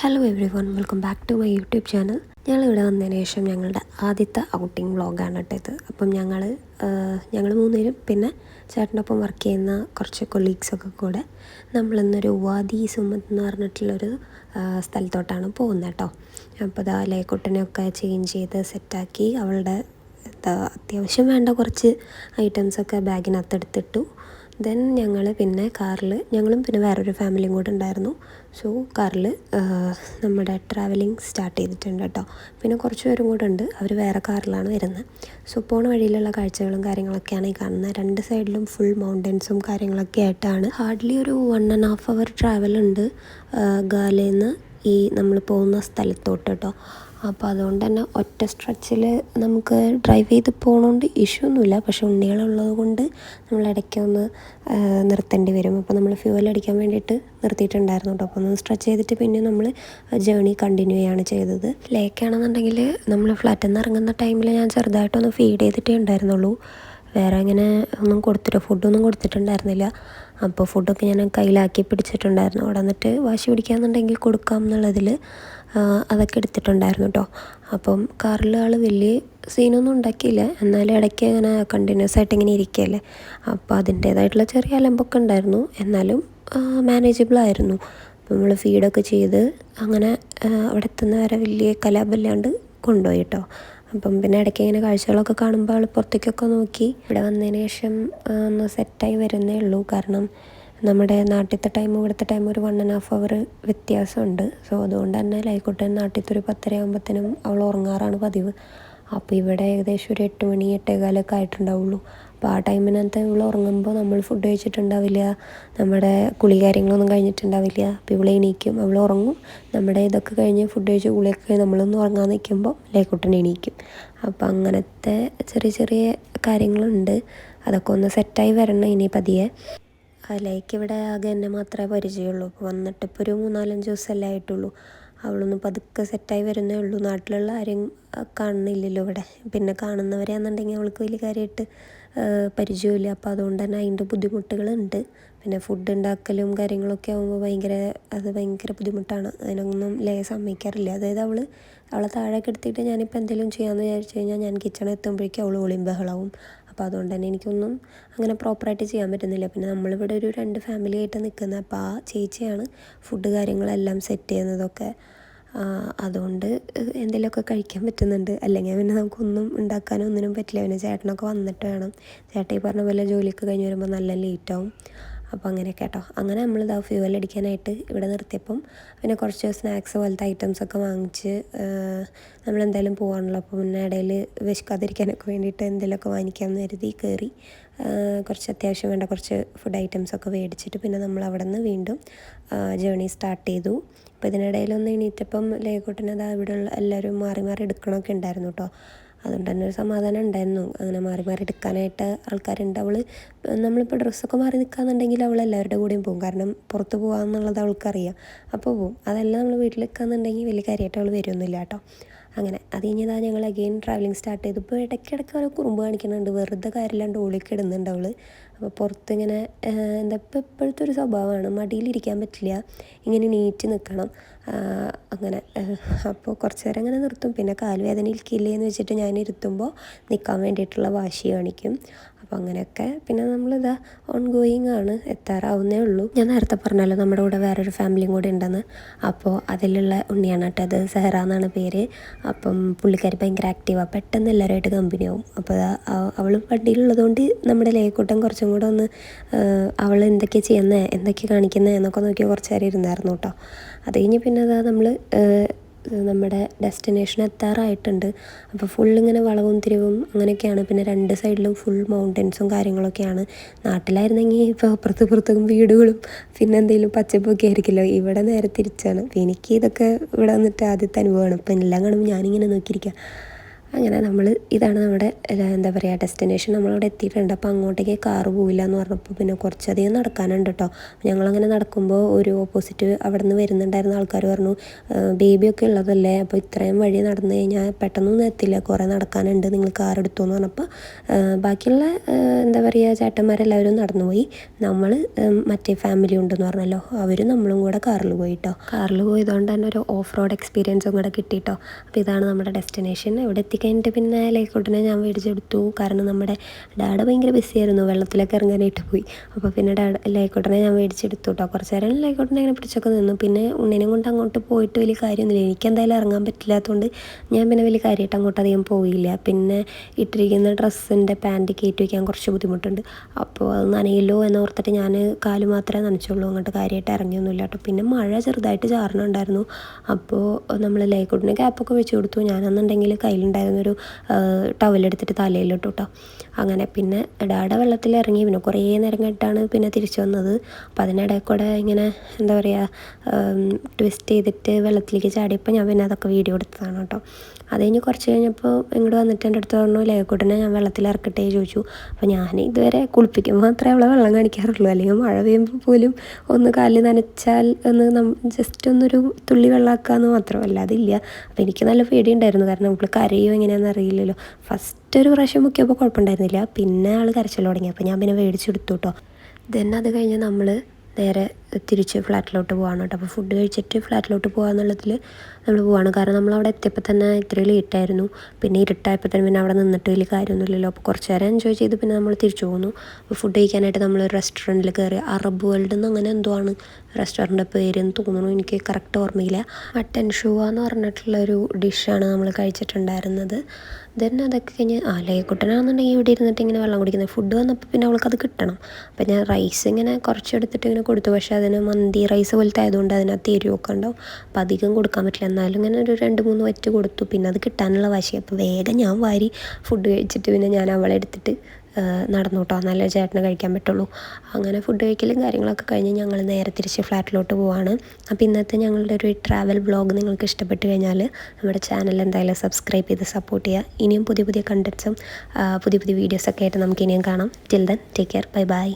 Hello everyone, welcome back to my YouTube channel. ഞങ്ങളിവിടെ വന്നതിന് ശേഷം ഞങ്ങളുടെ ആദ്യത്തെ ഔട്ടിംഗ് വ്ളോഗാണ് കേട്ടോ ഇത്. അപ്പം ഞങ്ങൾ മൂന്നുപേരും പിന്നെ ചേട്ടൻ്റെ ഒപ്പം വർക്ക് ചെയ്യുന്ന കുറച്ച് കൊളീഗ്സൊക്കെ കൂടെ നമ്മളിന്നൊരു വാദി സുമത് എന്ന് പറഞ്ഞിട്ടുള്ളൊരു സ്ഥലത്തോട്ടാണ് പോകുന്നത് കേട്ടോ. അപ്പോൾ ഇതാ ലേക്കുട്ടനെയൊക്കെ ചേഞ്ച് ചെയ്ത് സെറ്റാക്കി അവളുടെ അത്യാവശ്യം വേണ്ട കുറച്ച് ഐറ്റംസൊക്കെ ബാഗിനകത്ത് എടുത്തിട്ടു. ദെൻ ഞങ്ങൾ പിന്നെ കാറിൽ ഞങ്ങളും പിന്നെ വേറൊരു ഫാമിലിയും കൂടെ ഉണ്ടായിരുന്നു. സോ കാറിൽ നമ്മുടെ ട്രാവലിംഗ് സ്റ്റാർട്ട് ചെയ്തിട്ടുണ്ട് കേട്ടോ. പിന്നെ കുറച്ച് പേരും കൂടെ ഉണ്ട്, അവർ വേറെ കാറിലാണ് വരുന്നത്. സോ പോണ വഴിയിലുള്ള കാഴ്ചകളും കാര്യങ്ങളൊക്കെയാണ് ഈ കാണുന്നത്. രണ്ട് സൈഡിലും ഫുൾ മൗണ്ടൻസും കാര്യങ്ങളൊക്കെ ആയിട്ടാണ്. ഹാർഡ്ലി ഒരു 1.5 hour ട്രാവൽ ഉണ്ട് ഗാലേന്ന് ഈ നമ്മൾ പോകുന്ന സ്ഥലത്തോട്ട് കേട്ടോ. അപ്പോൾ അതുകൊണ്ട് തന്നെ ഒറ്റ സ്ട്രെച്ചിൽ നമുക്ക് ഡ്രൈവ് ചെയ്ത് പോകണോണ്ട് ഇഷ്യൂ ഒന്നുമില്ല. പക്ഷേ ഉണ്ണികളുള്ളത് കൊണ്ട് നമ്മൾ ഇടയ്ക്കൊന്ന് നിർത്തേണ്ടി വരും. അപ്പോൾ നമ്മൾ ഫ്യൂവൽ അടിക്കാൻ വേണ്ടിയിട്ട് നിർത്തിയിട്ടുണ്ടായിരുന്നു കേട്ടോ. അപ്പോൾ ഒന്ന് സ്ട്രെച്ച് ചെയ്തിട്ട് പിന്നെ നമ്മൾ ജേണി കണ്ടിന്യൂ ചെയ്യാണ് ചെയ്തത്. ലേക്കാണെന്നുണ്ടെങ്കിൽ നമ്മൾ ഫ്ലാറ്റിൽ നിന്ന് ഇറങ്ങുന്ന ടൈമിൽ ഞാൻ ചെറുതായിട്ടൊന്ന് ഫീഡ് ചെയ്തിട്ടേ ഉണ്ടായിരുന്നുള്ളൂ. വേറെ അങ്ങനെ ഫുഡൊന്നും കൊടുത്തിട്ടുണ്ടായിരുന്നില്ല. അപ്പോൾ ഫുഡൊക്കെ ഞാൻ കയ്യിലാക്കി പിടിച്ചിട്ടുണ്ടായിരുന്നു. അവിടെ വന്നിട്ട് വാശി പിടിക്കാമെന്നുണ്ടെങ്കിൽ കൊടുക്കാം എന്നുള്ളതിൽ അതൊക്കെ എടുത്തിട്ടുണ്ടായിരുന്നു കേട്ടോ. അപ്പം കാറിൽ ആൾ വലിയ സീനൊന്നും ഉണ്ടാക്കിയില്ല, എന്നാലും ഇടയ്ക്ക് അങ്ങനെ കണ്ടിന്യൂസ് ആയിട്ട് ഇങ്ങനെ ഇരിക്കുകയല്ലേ. അപ്പോൾ അതിൻ്റേതായിട്ടുള്ള ചെറിയ അലമ്പൊക്കെ ഉണ്ടായിരുന്നു, എന്നാലും മാനേജബിളായിരുന്നു. അപ്പോൾ നമ്മൾ ഫീഡൊക്കെ ചെയ്ത് അങ്ങനെ അവിടെ എത്തുന്ന വരെ വലിയ കലാപല്ലാണ്ട് കൊണ്ടുപോയി കേട്ടോ. അപ്പം പിന്നെ ഇടയ്ക്ക് ഇങ്ങനെ കാഴ്ചകളൊക്കെ കാണുമ്പോൾ ആൾ പുറത്തേക്കൊക്കെ നോക്കി. ഇവിടെ വന്നതിന് ശേഷം ഒന്ന് സെറ്റായി വരുന്നേ ഉള്ളൂ. കാരണം നമ്മുടെ നാട്ടിലത്തെ ടൈമും ഇവിടുത്തെ ടൈമും ഒരു 1.5 hour വ്യത്യാസമുണ്ട്. സോ അതുകൊണ്ട് തന്നെ ലൈക്കുട്ടൻ നാട്ടിലത്തെ ഒരു 10:30 ആകുമ്പോഴത്തേനും അവൾ ഉറങ്ങാറാണ് പതിവ്. അപ്പോൾ ഇവിടെ ഏകദേശം ഒരു 8 മണി 8:15 ആയിട്ടുണ്ടാവുള്ളൂ. അപ്പോൾ ആ ടൈമിനകത്ത് ഇവൾ ഉറങ്ങുമ്പോൾ നമ്മൾ ഫുഡ് കഴിച്ചിട്ടുണ്ടാവില്ല, നമ്മുടെ കുളി കാര്യങ്ങളൊന്നും കഴിഞ്ഞിട്ടുണ്ടാവില്ല. അപ്പോൾ ഇവൾ എണീക്കും, അവൾ ഉറങ്ങും. നമ്മുടെ ഇതൊക്കെ കഴിഞ്ഞ് ഫുഡ് കഴിച്ച് കുളിയൊക്കെ നമ്മളൊന്ന് ഉറങ്ങാൻ നിൽക്കുമ്പോൾ ലേക്കുട്ടൻ എണീക്കും. അപ്പോൾ അങ്ങനത്തെ ചെറിയ ചെറിയ കാര്യങ്ങളുണ്ട്. അതൊക്കെ ഒന്ന് സെറ്റായി വരണം ഇനി പതിയെ. ലൈക്ക് ഇവിടെ ആകെ എന്നെ മാത്രമേ പരിചയമുള്ളൂ. അപ്പോൾ വന്നിട്ട് ഇപ്പോൾ ഒരു 3-4 ദിവസമല്ലേ ആയിട്ടുള്ളൂ. അവളൊന്ന് പതുക്കെ സെറ്റായി വരുന്നേ ഉള്ളൂ. നാട്ടിലുള്ള ആരെയും കാണുന്നില്ലല്ലോ ഇവിടെ. പിന്നെ കാണുന്നവരെയാണെന്നുണ്ടെങ്കിൽ അവൾക്ക് വലിയ കാര്യമായിട്ട് പരിചയമില്ല. അപ്പോൾ അതുകൊണ്ട് തന്നെ അതിൻ്റെ ബുദ്ധിമുട്ടുകളുണ്ട്. പിന്നെ ഫുഡ് ഉണ്ടാക്കലും കാര്യങ്ങളൊക്കെ ആകുമ്പോൾ ഭയങ്കര ബുദ്ധിമുട്ടാണ്. അതിനൊന്നും സമ്മതിക്കാറില്ല. അതായത് അവളെ താഴേക്ക് എടുത്തിട്ട് ഞാനിപ്പോൾ എന്തെങ്കിലും ചെയ്യാമെന്ന് വിചാരിച്ചു കഴിഞ്ഞാൽ ഞാൻ കിച്ചണിൽ എത്തുമ്പോഴേക്കും അവൾ ഒളിയും ബഹളവും. അപ്പോൾ അതുകൊണ്ട് തന്നെ എനിക്കൊന്നും അങ്ങനെ പ്രോപ്പറായിട്ട് ചെയ്യാൻ പറ്റുന്നില്ല. പിന്നെ നമ്മളിവിടെ ഒരു 2 ഫാമിലി ആയിട്ട് നിൽക്കുന്നത്. അപ്പോൾ ആ ചേച്ചിയാണ് ഫുഡ് കാര്യങ്ങളെല്ലാം സെറ്റ് ചെയ്യുന്നതൊക്കെ. അതുകൊണ്ട് എന്തെങ്കിലുമൊക്കെ കഴിക്കാൻ പറ്റുന്നുണ്ട്. അല്ലെങ്കിൽ പിന്നെ നമുക്കൊന്നും ഉണ്ടാക്കാനോ ഒന്നിനും പറ്റില്ല. പിന്നെ ചേട്ടനൊക്കെ വന്നിട്ട് വേണം. ചേട്ടൻ ഈ പറഞ്ഞ പോലെ ജോലിയൊക്കെ കഴിഞ്ഞ് വരുമ്പോൾ നല്ല ലേറ്റാവും. അപ്പോൾ അങ്ങനെയൊക്കെ കേട്ടോ. അങ്ങനെ നമ്മളിതാ ഫ്യൂവൽ അടിക്കാനായിട്ട് ഇവിടെ നിർത്തിയപ്പം പിന്നെ കുറച്ച് സ്നാക്സ് പോലത്തെ ഐറ്റംസൊക്കെ വാങ്ങിച്ച് നമ്മളെന്തായാലും പോകാണല്ലോ. അപ്പോൾ പിന്നെ ഇടയിൽ വിശക്കാതിരിക്കാനൊക്കെ വേണ്ടിയിട്ട് എന്തെങ്കിലുമൊക്കെ വാങ്ങിക്കാമെന്ന് കരുതി കയറി കുറച്ച് അത്യാവശ്യം വേണ്ട കുറച്ച് ഫുഡ് ഐറ്റംസൊക്കെ മേടിച്ചിട്ട് പിന്നെ നമ്മൾ അവിടെ നിന്ന് വീണ്ടും ജേണി സ്റ്റാർട്ട് ചെയ്തു. അപ്പോൾ ഇതിനിടയിലൊന്ന് എണീറ്റപ്പം ലേക്കുട്ടനത് ഇവിടെയുള്ള എല്ലാവരും മാറി മാറി എടുക്കണമൊക്കെ ഉണ്ടായിരുന്നു കേട്ടോ. അതുകൊണ്ട് തന്നെ ഒരു സമാധാനം ഉണ്ടായിരുന്നു. അങ്ങനെ മാറി മാറി എടുക്കാനായിട്ട് ആൾക്കാരുണ്ട്. നമ്മളിപ്പോൾ ഡ്രസ്സൊക്കെ മാറി നിൽക്കുകയെന്നുണ്ടെങ്കിൽ അവൾ എല്ലാവരുടെ കൂടെയും പോകും. കാരണം പുറത്ത് പോകാമെന്നുള്ളത് അവൾക്കറിയാം. അപ്പോൾ പോവും. അതെല്ലാം നമ്മൾ വീട്ടിൽ നിൽക്കുകയെന്നുണ്ടെങ്കിൽ വലിയ കാര്യമായിട്ട് അവൾ വരുമൊന്നുമില്ല കേട്ടോ. അങ്ങനെ അത് കഴിഞ്ഞാൽ ഞങ്ങൾ അഗെയിൻ ട്രാവലിംഗ് സ്റ്റാർട്ട് ചെയ്തു. ഇപ്പോൾ ഇടയ്ക്കിടയ്ക്ക് അവൾ കുറുമ്പ് കാണിക്കുന്നുണ്ട്. വെറുതെ കാര്യമില്ലാണ്ട് ഓളിക്ക് ഇടുന്നുണ്ട് അവൾ. അപ്പോൾ പുറത്തിങ്ങനെ ഇപ്പോഴത്തെ ഒരു സ്വഭാവമാണ്, മടിയിലിരിക്കാൻ പറ്റില്ല, ഇങ്ങനെ നീറ്റ് നിൽക്കണം അങ്ങനെ. അപ്പോൾ കുറച്ച് നേരം അങ്ങനെ നിർത്തും. പിന്നെ കാൽവേദന ഇരിക്കില്ലേ എന്ന് വെച്ചിട്ട് ഞാൻ ഇരുത്തുമ്പോൾ നിൽക്കാൻ വേണ്ടിയിട്ടുള്ള വാശി കാണിക്കും. അപ്പോൾ അങ്ങനെയൊക്കെ പിന്നെ നമ്മളിതാ ഓൺ ഗോയിങ് ആണ്, എത്താറാവുന്നേ ഉള്ളൂ. ഞാൻ നേരത്തെ പറഞ്ഞല്ലോ നമ്മുടെ കൂടെ വേറൊരു ഫാമിലിയും കൂടെ ഉണ്ടെന്ന്. അപ്പോൾ അതിലുള്ള ഉണ്ണിയാണ് കേട്ടോ, അത് സെഹറ എന്നാണ് പേര്. അപ്പം പുള്ളിക്കാരി ഭയങ്കര ആക്റ്റീവാണ്, പെട്ടെന്ന് എല്ലാവരുമായിട്ട് കമ്പനിയാവും. അപ്പോൾ അവൾ വണ്ടിയിലുള്ളതുകൊണ്ട് നമ്മുടെ ലേക്കൂട്ടം കുറച്ചും കൂടെ ഒന്ന് അവൾ എന്തൊക്കെയാണ് ചെയ്യുന്നത് എന്തൊക്കെയാണ് കാണിക്കുന്നത് എന്നൊക്കെ നോക്കി കുറച്ച് നേരം ഇരുന്നായിരുന്നു കേട്ടോ. അത് കഴിഞ്ഞ് പിന്നെ നമ്മൾ നമ്മുടെ ഡെസ്റ്റിനേഷൻ എത്താറായിട്ടുണ്ട്. അപ്പോൾ ഫുള്ളിങ്ങനെ വളവും തിരിവും അങ്ങനെയൊക്കെയാണ്. പിന്നെ 2 സൈഡിലും ഫുൾ മൗണ്ടൻസും കാര്യങ്ങളൊക്കെയാണ്. നാട്ടിലായിരുന്നെങ്കിൽ ഇപ്പോൾ അപ്പുറത്തും വീടുകളും പിന്നെ എന്തെങ്കിലും പച്ചപ്പൊക്കെ ആയിരിക്കുമല്ലോ. ഇവിടെ നേരെ തിരിച്ചാണ്. അപ്പോൾ എനിക്ക് ഇതൊക്കെ ഇവിടെ വന്നിട്ട് ആദ്യത്തെ അനുഭവമാണ്. അപ്പോൾ എല്ലാം കാണുമ്പോൾ ഞാനിങ്ങനെ നോക്കിയിരിക്കുക. അങ്ങനെ ഇതാണ് നമ്മുടെ എന്താ പറയുക ഡെസ്റ്റിനേഷൻ. നമ്മളവിടെ എത്തിയിട്ടുണ്ട്. അപ്പോൾ അങ്ങോട്ടേക്ക് കാറ് പോവില്ല എന്ന് പറഞ്ഞപ്പോൾ പിന്നെ കുറച്ചധികം നടക്കാനുണ്ട് കേട്ടോ. ഞങ്ങളങ്ങനെ നടക്കുമ്പോൾ ഒരു ഓപ്പോസിറ്റ് അവിടെ നിന്ന് വരുന്നുണ്ടായിരുന്ന ആൾക്കാർ പറഞ്ഞു, ബേബിയൊക്കെ ഉള്ളതല്ലേ, അപ്പോൾ ഇത്രയും വഴി നടന്നു കഴിഞ്ഞാൽ പെട്ടെന്നൊന്നും എത്തില്ല, കുറേ നടക്കാനുണ്ട്, നിങ്ങൾ കാർ എടുത്തു എന്ന് പറഞ്ഞപ്പോൾ ബാക്കിയുള്ള എന്താ പറയുക ചേട്ടന്മാരെല്ലാവരും നടന്നു പോയി. നമ്മൾ മറ്റേ ഫാമിലി ഉണ്ടെന്ന് പറഞ്ഞല്ലോ, അവരും നമ്മളും കൂടെ കാറിൽ പോയി കേട്ടോ. കാറിൽ പോയതുകൊണ്ട് തന്നെ ഒരു ഓഫ് റോഡ് എക്സ്പീരിയൻസും കൂടെ കിട്ടിയിട്ടോ. അപ്പോൾ ഇതാണ് നമ്മുടെ ഡെസ്റ്റിനേഷൻ. ഇവിടെ എത്തിക്കഴിഞ്ഞിട്ട് പിന്നെ ലൈക്കോട്ടിനെ ഞാൻ മേടിച്ചെടുത്തു. കാരണം നമ്മുടെ ഡാഡ് ഭയങ്കര ബിസിയായിരുന്നു, വെള്ളത്തിലൊക്കെ ഇറങ്ങാനായിട്ട് പോയി. അപ്പോൾ പിന്നെ ലൈക്കോട്ടിനെ ഞാൻ മേടിച്ചെടുത്തു കേട്ടോ. കുറച്ച് നേരം ലൈക്കോട്ടിനെ ഇങ്ങനെ പിടിച്ചൊക്കെ നിന്നു. പിന്നെ ഉണ്ണിനെ കൊണ്ട് അങ്ങോട്ട് പോയിട്ട് വലിയ കാര്യമൊന്നുമില്ല, എനിക്കെന്തായാലും ഇറങ്ങാൻ പറ്റില്ലാത്തതുകൊണ്ട് ഞാൻ പിന്നെ വലിയ കാര്യമായിട്ട് അങ്ങോട്ട് അധികം പോയില്ല. പിന്നെ ഇട്ടിരിക്കുന്ന ഡ്രസ്സിൻ്റെ പാൻറ്റ് കയറ്റി വയ്ക്കാൻ കുറച്ച് ബുദ്ധിമുട്ടുണ്ട്. അപ്പോൾ അത് നനയില്ലോ എന്നോർത്തിട്ട് ഞാൻ കാല് മാത്രമേ നനച്ചുള്ളൂ, അങ്ങോട്ട് കാര്യമായിട്ട് ഇറങ്ങിയൊന്നുമില്ല കേട്ടോ. പിന്നെ മഴ ചെറുതായിട്ട് ചാറുന്നുണ്ടായിരുന്നു. അപ്പോൾ നമ്മൾ ലൈക്കോട്ടിന് ക്യാപ്പൊക്കെ വെച്ച് കൊടുത്തു. ഞാനെന്നുണ്ടെങ്കിൽ കയ്യിലുണ്ടായിരുന്നൊരു ടവലെടുത്തിട്ട് തലയിലിട്ടു കേട്ടോ. അങ്ങനെ പിന്നെ ഡാഡ വെള്ളത്തിൽ ഇറങ്ങി. പിന്നെ കുറേ നേരം കഴിഞ്ഞിട്ടാണ് പിന്നെ തിരിച്ചു വന്നത്. അപ്പോൾ അതിനിടയിൽ കൂടെ ഇങ്ങനെ എന്താ പറയുക ട്വിസ്റ്റ് ചെയ്തിട്ട് വെള്ളത്തിലേക്ക് ചാടിയപ്പോൾ ഞാൻ പിന്നെ അതൊക്കെ വീഡിയോ എടുത്തതാണ് കേട്ടോ. അത് കഴിഞ്ഞ് കുറച്ച് കഴിഞ്ഞപ്പോൾ ഇങ്ങോട്ട് വന്നിട്ട് എൻ്റെ അടുത്ത് പറഞ്ഞു, ലൈക്കോട്ടിനെ ഞാൻ വെള്ളത്തിൽ ഇറക്കട്ടെ ചോദിച്ചു. അപ്പോൾ ഞാൻ ഇതുവരെ കുളിപ്പിക്കുമ്പോൾ മാത്രമേ അവളെ വെള്ളം കാണിക്കാറുള്ളൂ, അല്ലെങ്കിൽ മഴ പെയ്യുമ്പോൾ പോലും ഒന്ന് കാലിൽ നനച്ചാൽ ഒന്ന് ജസ്റ്റ് ഒന്നൊരു തുള്ളി വെള്ളമാക്കാമെന്ന് മാത്രം, അല്ലാതില്ല. അപ്പോൾ എനിക്ക് നല്ല പേടിയുണ്ടായിരുന്നു, കാരണം നമ്മൾ കരയോ എങ്ങനെയാണെന്ന് അറിയില്ലല്ലോ. ഫസ്റ്റ് ഒരു പ്രാവശ്യം മുക്കിയപ്പോൾ കുഴപ്പമുണ്ടായിരുന്നില്ല, പിന്നെ ആൾ കരച്ചിൽ തുടങ്ങി. അപ്പോൾ ഞാൻ പിന്നെ മേടിച്ചെടുത്തു കേട്ടോ. ദെൻ അത് കഴിഞ്ഞ് നമ്മൾ നേരെ തിരിച്ച് ഫ്ലാറ്റിലോട്ട് പോകാണ് കേട്ടോ. അപ്പോൾ ഫുഡ് കഴിച്ചിട്ട് ഫ്ലാറ്റിലോട്ട് പോകാമെന്നുള്ളതിൽ നമ്മൾ പോവാണ്. കാരണം നമ്മളവിടെ എത്തിയപ്പോൾ തന്നെ ഇത്രയും ലേറ്റായിരുന്നു. പിന്നെ ഇരുട്ടായപ്പോൾ തന്നെ പിന്നെ അവിടെ നിന്നിട്ട് വലിയ കാര്യമൊന്നുമില്ലല്ലോ. അപ്പോൾ കുറച്ച് നേരം എൻജോയ് ചെയ്ത് പിന്നെ നമ്മൾ തിരിച്ചു പോകുന്നു. അപ്പോൾ ഫുഡ് കഴിക്കാനായിട്ട് നമ്മൾ റെസ്റ്റോറൻറ്റിൽ കയറി. അറബ് വേൾഡ് എന്ന് അങ്ങനെ എന്തോ ആണ് റെസ്റ്റോറൻറ്റിൻ്റെ പേരെന്ന് തോന്നുന്നു, എനിക്ക് കറക്റ്റ് ഓർമ്മയില്ല. മട്ടൻ ഷൂവ എന്ന് പറഞ്ഞിട്ടുള്ളൊരു ഡിഷാണ് നമ്മൾ കഴിച്ചിട്ടുണ്ടായിരുന്നത്. ദെൻ അതൊക്കെ കഴിഞ്ഞ് ലൈക്കുട്ടനാണെന്നുണ്ടെങ്കിൽ ഇവിടെ ഇരുന്നിട്ട് ഇങ്ങനെ വെള്ളം കുടിക്കുന്നത്. ഫുഡ് വന്നപ്പോൾ പിന്നെ അവൾക്കത് കിട്ടണം. അപ്പോൾ ഞാൻ റൈസ് ഇങ്ങനെ കുറച്ചെടുത്തിട്ട് ഇങ്ങനെ കൊടുത്തു. പക്ഷേ അതിന് മന്തി റൈസ് പോലത്തെ ആയതുകൊണ്ട് അതിനകത്ത് എരിവൊക്കെ ഉണ്ടാവും. അപ്പോൾ അധികം കൊടുക്കാൻ പറ്റില്ല. എന്നാലും ഇങ്ങനെ ഒരു 2-3 വറ്റ് കൊടുത്തു. പിന്നെ അത് കിട്ടാനുള്ള വാശി. അപ്പോൾ വേഗം ഞാൻ വാരി ഫുഡ് കഴിച്ചിട്ട് പിന്നെ ഞാൻ അവളെ എടുത്തിട്ട് നടന്നു കേട്ടോ, നല്ല ചേട്ടന് കഴിക്കാൻ പറ്റുള്ളൂ. അങ്ങനെ ഫുഡ് കഴിക്കലും കാര്യങ്ങളൊക്കെ കഴിഞ്ഞ് ഞങ്ങൾ നേരെ തിരിച്ച് ഫ്ലാറ്റിലോട്ട് പോവാണ്. അപ്പോൾ ഇന്നത്തെ ഞങ്ങളുടെ ഒരു ട്രാവൽ വ്ളോഗ് നിങ്ങൾക്ക് ഇഷ്ടപ്പെട്ട് കഴിഞ്ഞാൽ നമ്മുടെ ചാനൽ എന്തായാലും സബ്സ്ക്രൈബ് ചെയ്ത് സപ്പോർട്ട് ചെയ്യുക. ഇനിയും പുതിയ പുതിയ കണ്ടൻസും പുതിയ പുതിയ വീഡിയോസൊക്കെ ആയിട്ട് നമുക്ക് ഇനിയും കാണാം. Till then take care, bye bye.